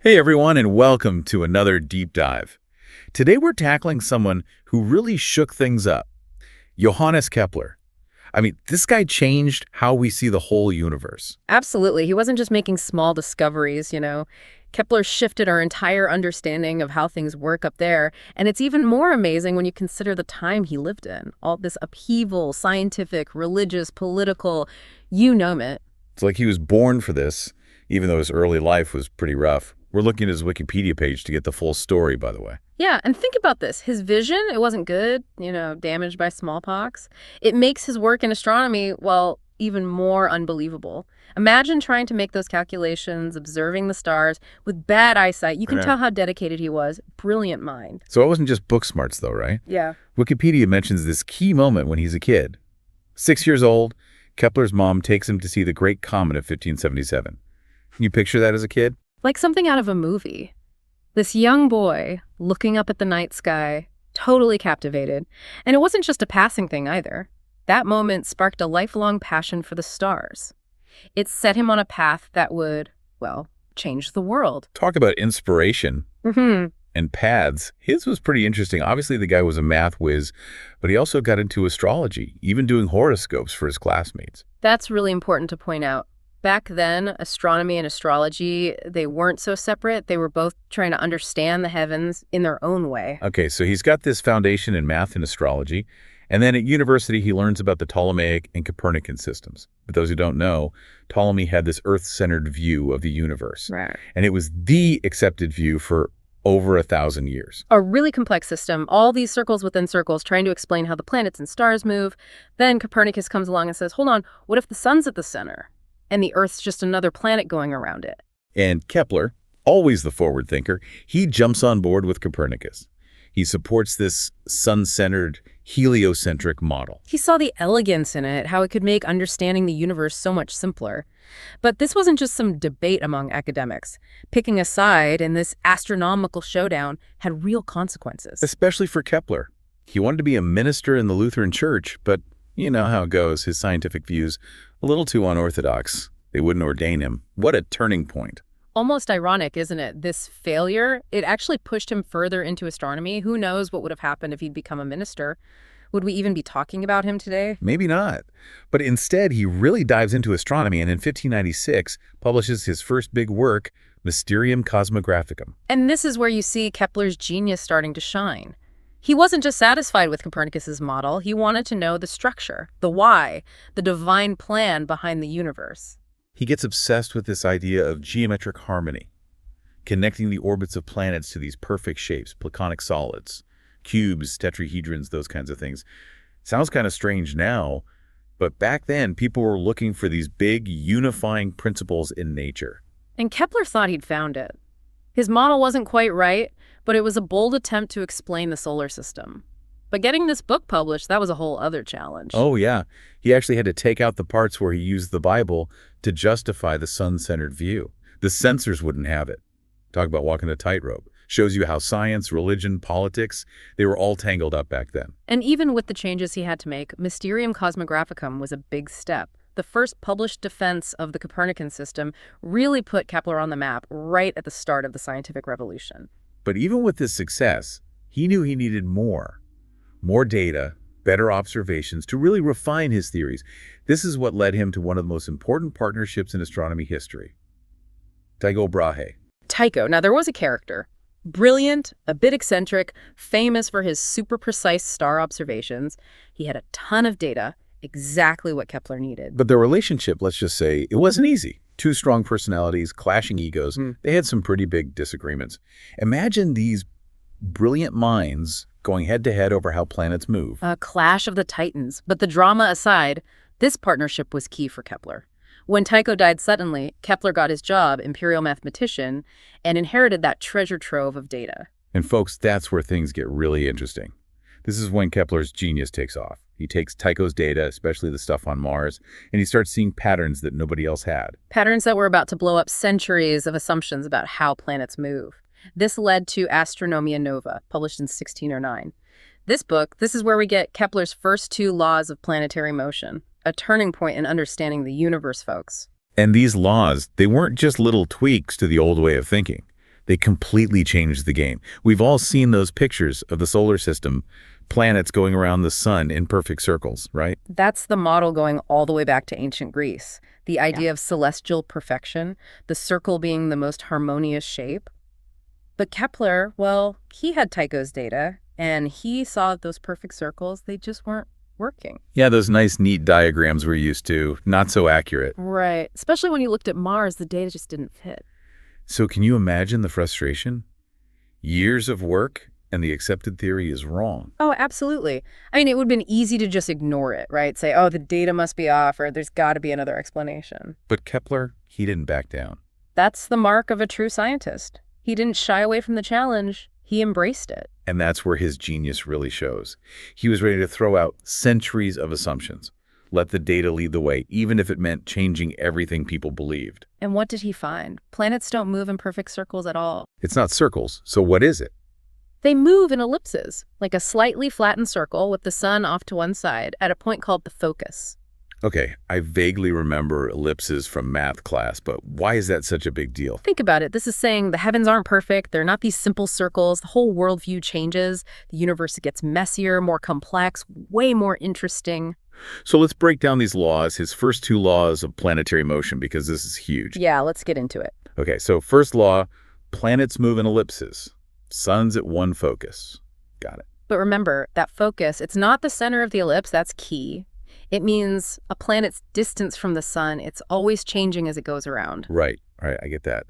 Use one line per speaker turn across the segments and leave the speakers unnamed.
Hey everyone, and welcome to another deep dive. Today we're tackling someone who really shook things up, Johannes Kepler. This guy changed how we see the whole universe.
Absolutely. He wasn't just making small discoveries. Kepler shifted our entire understanding of how things work up there. And it's even more amazing when you consider the time he lived in. All this upheaval, scientific, religious, political, you name it.
It's like he was born for this, even though his early life was pretty rough. We're looking at his Wikipedia page to get the full story, by the way.
Yeah, and think about this. His vision, it wasn't good, damaged by smallpox. It makes his work in astronomy, well, even more unbelievable. Imagine trying to make those calculations, observing the stars with bad eyesight. You can tell how dedicated he was. Brilliant mind.
So it wasn't just book smarts, though, right?
Yeah.
Wikipedia mentions this key moment when he's a kid. 6 years old, Kepler's mom takes him to see the Great Comet of 1577. Can you picture that as a kid?
Like something out of a movie. This young boy looking up at the night sky, totally captivated. And it wasn't just a passing thing either. That moment sparked a lifelong passion for the stars. It set him on a path that would, well, change the world.
Talk about inspiration and paths. His was pretty interesting. Obviously, the guy was a math whiz, but he also got into astrology, even doing horoscopes for his classmates.
That's really important to point out. Back then, astronomy and astrology, they weren't so separate. They were both trying to understand the heavens in their own way.
Okay, so he's got this foundation in math and astrology, and then at university he learns about the Ptolemaic and Copernican systems. For those who don't know, Ptolemy had this Earth-centered view of the universe.
Right.
And it was the accepted view for over 1,000 years.
A really complex system, all these circles within circles trying to explain how the planets and stars move. Then Copernicus comes along and says, hold on, what if the sun's at the center? And the Earth's just another planet going around it.
And Kepler, always the forward thinker, he jumps on board with Copernicus. He supports this sun-centered, heliocentric model.
He saw the elegance in it, how it could make understanding the universe so much simpler. But this wasn't just some debate among academics. Picking a side in this astronomical showdown had real consequences.
Especially for Kepler. He wanted to be a minister in the Lutheran Church, but you know how it goes, his scientific views a little too unorthodox. They wouldn't ordain him. What a turning point.
Almost ironic, isn't it? This failure, it actually pushed him further into astronomy. Who knows what would have happened if he'd become a minister? Would we even be talking about him today?
Maybe not. But instead, he really dives into astronomy and in 1596 publishes his first big work, Mysterium Cosmographicum.
And this is where you see Kepler's genius starting to shine. He wasn't just satisfied with Copernicus's model. He wanted to know the structure, the why, the divine plan behind the universe.
He gets obsessed with this idea of geometric harmony, connecting the orbits of planets to these perfect shapes, Platonic solids, cubes, tetrahedrons, those kinds of things. Sounds kind of strange now, but back then people were looking for these big unifying principles in nature.
And Kepler thought he'd found it. His model wasn't quite right, but it was a bold attempt to explain the solar system. But getting this book published, that was a whole other challenge.
Oh, yeah. He actually had to take out the parts where he used the Bible to justify the sun-centered view. The censors wouldn't have it. Talk about walking a tightrope. Shows you how science, religion, politics, they were all tangled up back then.
And even with the changes he had to make, Mysterium Cosmographicum was a big step. The first published defense of the Copernican system really put Kepler on the map right at the start of the scientific revolution.
But even with this success, he knew he needed more data, better observations to really refine his theories. This is what led him to one of the most important partnerships in astronomy history, Tycho Brahe.
Tycho. Now, there was a character. Brilliant, a bit eccentric, famous for his super precise star observations. He had a ton of data, exactly what Kepler needed.
But their relationship, let's just say, it wasn't easy. Two strong personalities, clashing egos. They had some pretty big disagreements. Imagine these brilliant minds going head-to-head over how planets move.
A clash of the titans. But the drama aside, this partnership was key for Kepler. When Tycho died suddenly, Kepler got his job, imperial mathematician, and inherited that treasure trove of data.
And folks, that's where things get really interesting. This is when Kepler's genius takes off. He takes Tycho's data, especially the stuff on Mars, and he starts seeing patterns that nobody else had.
Patterns that were about to blow up centuries of assumptions about how planets move. This led to Astronomia Nova, published in 1609. This book, this is where we get Kepler's first two laws of planetary motion, a turning point in understanding the universe, folks.
And these laws, they weren't just little tweaks to the old way of thinking. They completely changed the game. We've all seen those pictures of the solar system, planets going around the sun in perfect circles, right?
That's the model going all the way back to ancient Greece. The idea of celestial perfection, the circle being the most harmonious shape. But Kepler, well, he had Tycho's data, and he saw those perfect circles, they just weren't working.
Yeah, those nice, neat diagrams we're used to, not so accurate.
Right. Especially when you looked at Mars, the data just didn't fit.
So can you imagine the frustration? Years of work, and the accepted theory is wrong.
Oh, absolutely. I mean, it would have been easy to just ignore it, right? Say, oh, the data must be off, or there's got to be another explanation.
But Kepler, he didn't back down.
That's the mark of a true scientist. He didn't shy away from the challenge. He embraced it.
And that's where his genius really shows. He was ready to throw out centuries of assumptions, let the data lead the way, even if it meant changing everything people believed.
And what did he find? Planets don't move in perfect circles at all.
It's not circles, so what is it?
They move in ellipses, like a slightly flattened circle with the sun off to one side at a point called the focus.
Okay, I vaguely remember ellipses from math class, but why is that such a big deal?
Think about it. This is saying the heavens aren't perfect. They're not these simple circles. The whole worldview changes. The universe gets messier, more complex, way more interesting.
So let's break down these laws, his first two laws of planetary motion, because this is huge.
Yeah, let's get into it.
Okay, so first law, planets move in ellipses. Sun's at one focus. Got it.
But remember, that focus, it's not the center of the ellipse. That's key. It means a planet's distance from the sun. It's always changing as it goes around.
Right, I get that.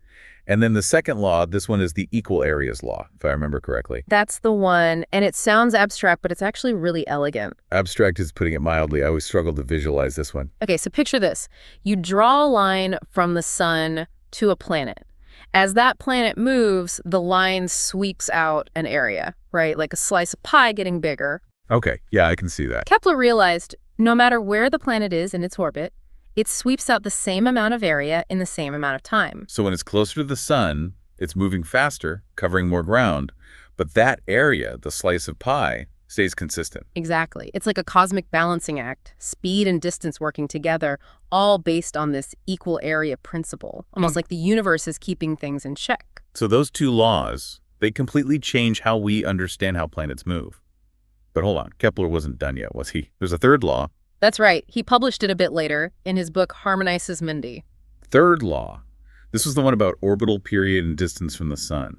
And then the second law, this one is the equal areas law, if I remember correctly.
That's the one. And it sounds abstract, but it's actually really elegant.
Abstract is putting it mildly. I always struggle to visualize this one.
Okay, so picture this. You draw a line from the sun to a planet. As that planet moves, the line sweeps out an area, right? Like a slice of pie getting bigger.
Okay, yeah, I can see that.
Kepler realized no matter where the planet is in its orbit, it sweeps out the same amount of area in the same amount of time.
So when it's closer to the sun, it's moving faster, covering more ground, but that area, the slice of pie, stays consistent.
Exactly. It's like a cosmic balancing act, speed and distance working together, all based on this equal area principle, almost like the universe is keeping things in check.
So those two laws, they completely change how we understand how planets move. But hold on, Kepler wasn't done yet, was he? There's a third law.
That's right. He published it a bit later in his book Harmonices Mundi.
Third law. This was the one about orbital period and distance from the sun.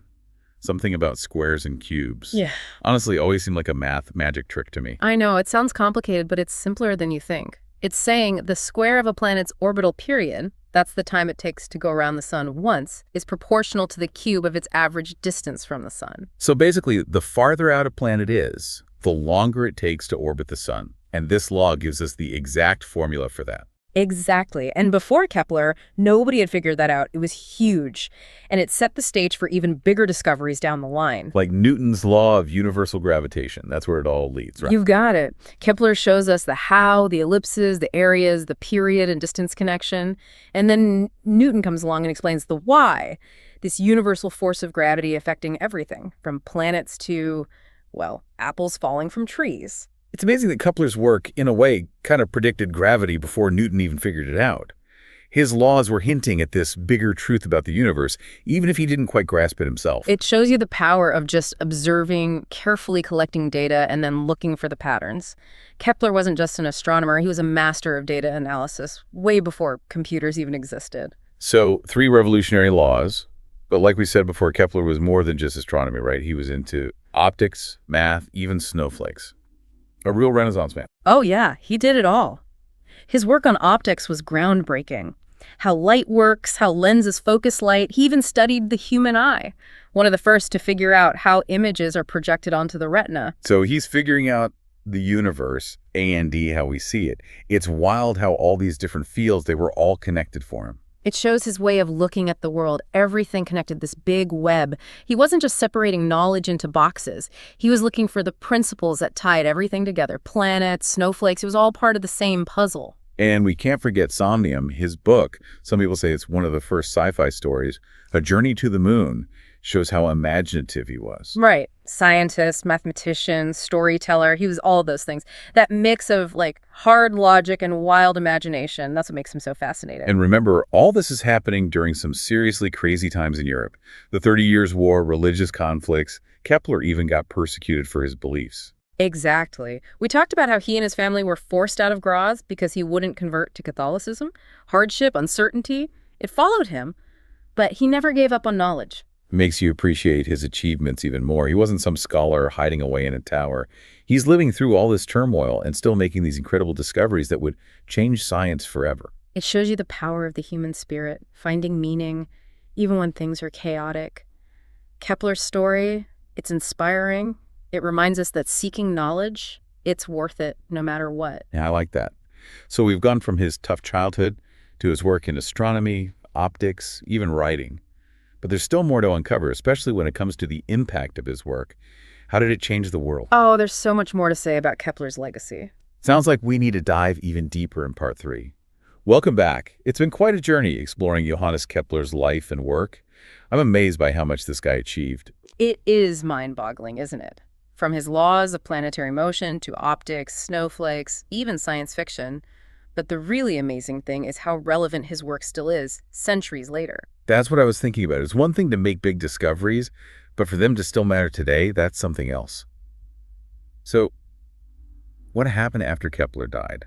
Something about squares and cubes.
Yeah.
Honestly, always seemed like a math magic trick to me.
I know, it sounds complicated, but it's simpler than you think. It's saying the square of a planet's orbital period, that's the time it takes to go around the sun once, is proportional to the cube of its average distance from the sun.
So basically, the farther out a planet is, the longer it takes to orbit the sun. And this law gives us the exact formula for that.
Exactly. And before Kepler, nobody had figured that out. It was huge. And it set the stage for even bigger discoveries down the line.
Like Newton's law of universal gravitation. That's where it all leads, right?
You've got it. Kepler shows us the how, the ellipses, the areas, the period and distance connection. And then Newton comes along and explains the why. This universal force of gravity affecting everything, from planets to, well, apples falling from trees.
It's amazing that Kepler's work, in a way, kind of predicted gravity before Newton even figured it out. His laws were hinting at this bigger truth about the universe, even if he didn't quite grasp it himself.
It shows you the power of just observing, carefully collecting data, and then looking for the patterns. Kepler wasn't just an astronomer, he was a master of data analysis, way before computers even existed.
So, 3 revolutionary laws, but like we said before, Kepler was more than just astronomy, right? He was into optics, math, even snowflakes. A real Renaissance man.
Oh yeah, he did it all. His work on optics was groundbreaking. How light works, how lenses focus light. He even studied the human eye, one of the first to figure out how images are projected onto the retina.
So he's figuring out the universe, and how we see it. It's wild how all these different fields, they were all connected for him.
It shows his way of looking at the world, everything connected, this big web. He wasn't just separating knowledge into boxes. He was looking for the principles that tied everything together. Planets, snowflakes, it was all part of the same puzzle.
And we can't forget Somnium, his book. Some people say it's one of the first sci-fi stories. A Journey to the Moon Shows how imaginative he was.
Right. Scientist, mathematician, storyteller. He was all of those things. That mix of like hard logic and wild imagination. That's what makes him so fascinating.
And remember, all this is happening during some seriously crazy times in Europe. The 30 Years' War, religious conflicts. Kepler even got persecuted for his beliefs.
Exactly. We talked about how he and his family were forced out of Graz because he wouldn't convert to Catholicism. Hardship, uncertainty. It followed him, but he never gave up on knowledge.
Makes you appreciate his achievements even more. He wasn't some scholar hiding away in a tower. He's living through all this turmoil and still making these incredible discoveries that would change science forever.
It shows you the power of the human spirit, finding meaning, even when things are chaotic. Kepler's story, it's inspiring. It reminds us that seeking knowledge, it's worth it no matter what.
Yeah, I like that. So we've gone from his tough childhood to his work in astronomy, optics, even writing. But there's still more to uncover, especially when it comes to the impact of his work. How did it change the world?
Oh, there's so much more to say about Kepler's legacy.
Sounds like we need to dive even deeper in part 3. Welcome back. It's been quite a journey exploring Johannes Kepler's life and work. I'm amazed by how much this guy achieved.
It is mind-boggling, isn't it? From his laws of planetary motion to optics, snowflakes, even science fiction. But the really amazing thing is how relevant his work still is, centuries later.
That's what I was thinking about. It's one thing to make big discoveries, but for them to still matter today, that's something else. So, what happened after Kepler died?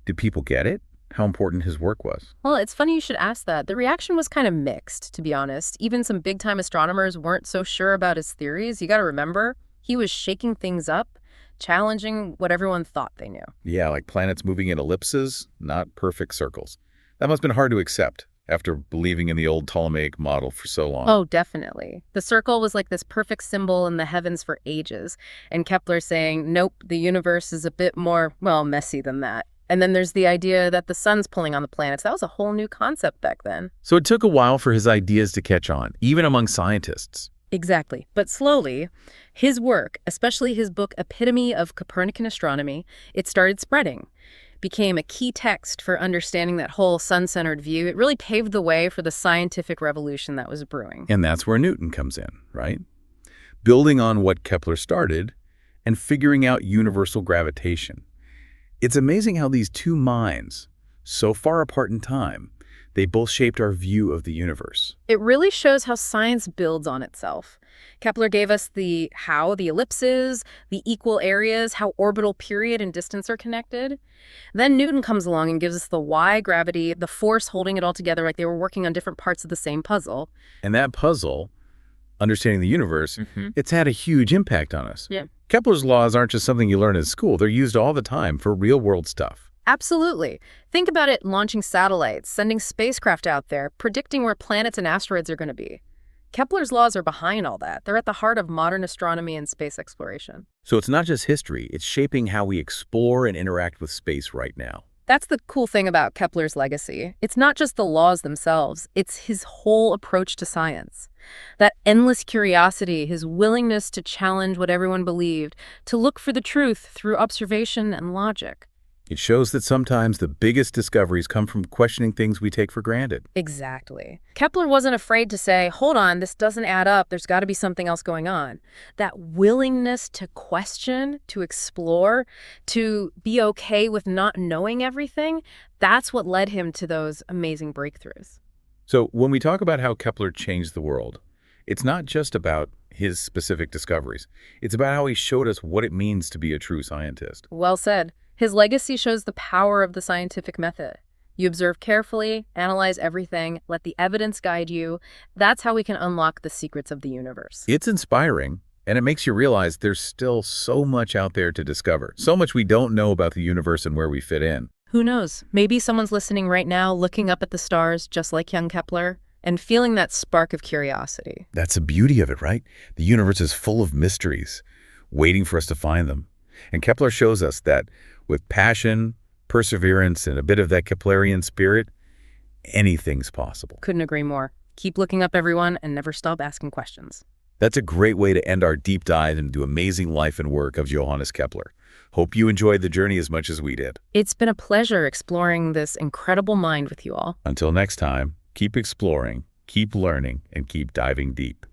Did people get it? How important his work was?
Well, it's funny you should ask that. The reaction was kind of mixed, to be honest. Even some big-time astronomers weren't so sure about his theories. You got to remember, he was shaking things up, challenging what everyone thought they knew.
Yeah, like planets moving in ellipses, not perfect circles. That must have been hard to accept after believing in the old Ptolemaic model for so long.
Oh, definitely. The circle was like this perfect symbol in the heavens for ages. And Kepler saying, nope, the universe is a bit more, well, messy than that. And then there's the idea that the sun's pulling on the planets. That was a whole new concept back then.
So it took a while for his ideas to catch on, even among scientists.
Exactly. But slowly, his work, especially his book Epitome of Copernican Astronomy, it started spreading. Became a key text for understanding that whole sun-centered view. It really paved the way for the scientific revolution that was brewing.
And that's where Newton comes in, right? Building on what Kepler started and figuring out universal gravitation. It's amazing how these two minds, so far apart in time, they both shaped our view of the universe.
It really shows how science builds on itself. Kepler gave us the how, the ellipses, the equal areas, how orbital period and distance are connected. Then Newton comes along and gives us the why, gravity, the force holding it all together, like they were working on different parts of the same puzzle.
And that puzzle, understanding the universe, it's had a huge impact on us.
Yeah.
Kepler's laws aren't just something you learn in school. They're used all the time for real-world stuff.
Absolutely. Think about it launching satellites, sending spacecraft out there, predicting where planets and asteroids are going to be. Kepler's laws are behind all that. They're at the heart of modern astronomy and space exploration.
So it's not just history. It's shaping how we explore and interact with space right now.
That's the cool thing about Kepler's legacy. It's not just the laws themselves. It's his whole approach to science. That endless curiosity, his willingness to challenge what everyone believed, to look for the truth through observation and logic.
It shows that sometimes the biggest discoveries come from questioning things we take for granted.
Exactly. Kepler wasn't afraid to say, hold on, this doesn't add up. There's got to be something else going on. That willingness to question, to explore, to be okay with not knowing everything, that's what led him to those amazing breakthroughs.
So when we talk about how Kepler changed the world, it's not just about his specific discoveries. It's about how he showed us what it means to be a true scientist.
Well said. His legacy shows the power of the scientific method. You observe carefully, analyze everything, let the evidence guide you. That's how we can unlock the secrets of the universe.
It's inspiring, and it makes you realize there's still so much out there to discover, so much we don't know about the universe and where we fit in.
Who knows? Maybe someone's listening right now, looking up at the stars, just like young Kepler, and feeling that spark of curiosity.
That's the beauty of it, right? The universe is full of mysteries, waiting for us to find them. And Kepler shows us that with passion, perseverance, and a bit of that Keplerian spirit, anything's possible.
Couldn't agree more. Keep looking up, everyone, and never stop asking questions.
That's a great way to end our deep dive into the amazing life and work of Johannes Kepler. Hope you enjoyed the journey as much as we did.
It's been a pleasure exploring this incredible mind with you all.
Until next time, keep exploring, keep learning, and keep diving deep.